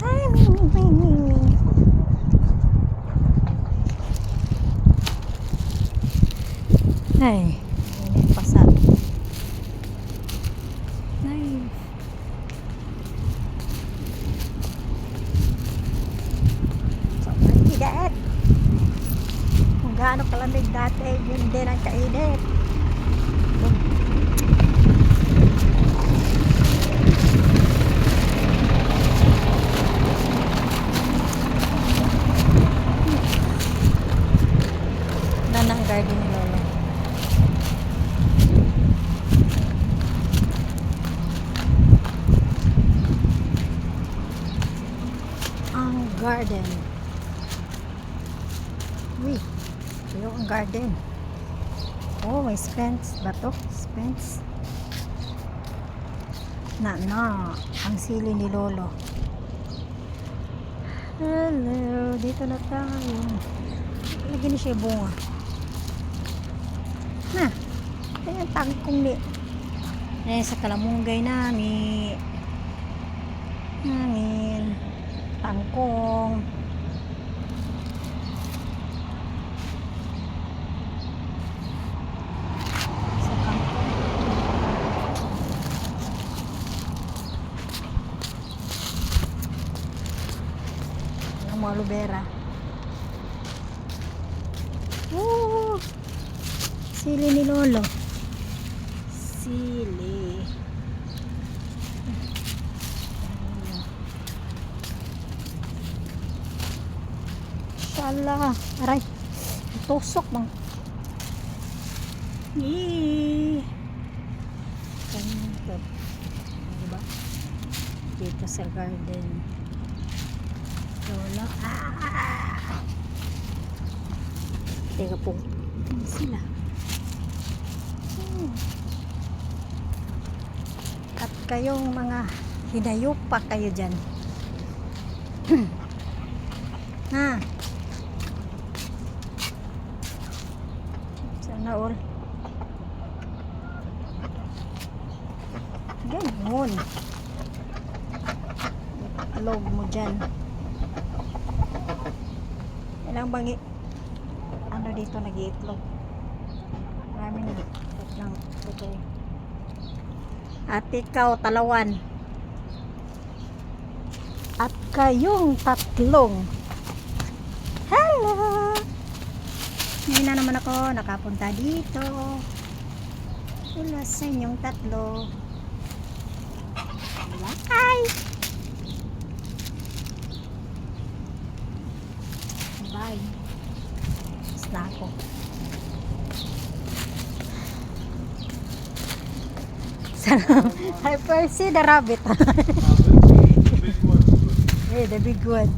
Ay, ming. Ay, init pa sa. Ay. Sobrang init. Kung gaano kalamig dati, yun din ang kainit. Ng garden ni Lolo. Ang garden. Uy, ito ang garden. Oh, may fence ba to? Fence. Ang sili ni Lolo. Hello, dito na tayo. Lagi na siya bunga. Na, kaya tangkong ni. Sa kalamunggay namin. Tangkong. Sa kangkong. Ang mga lubera. Sili ni Lolo. Sili. Inshallah. Aray. Tusok bang. Kanito. Diba? Dito sa garden. Lolo. Teka po. Sila. At kayong mga hinayup pa kayo dyan. Ha? Sana all. Ganun. Itlog mo dyan. Ilang bangi ano dito nag-iitlog. Marami na ng okay. At ikaw talawan. At kayong tatlong. Hello. Ngayon na naman ako nakapunta dito. Wala sa inyong tatlo. Hi. Bye. Basta ako. I first see the rabbit. Hey, the big one.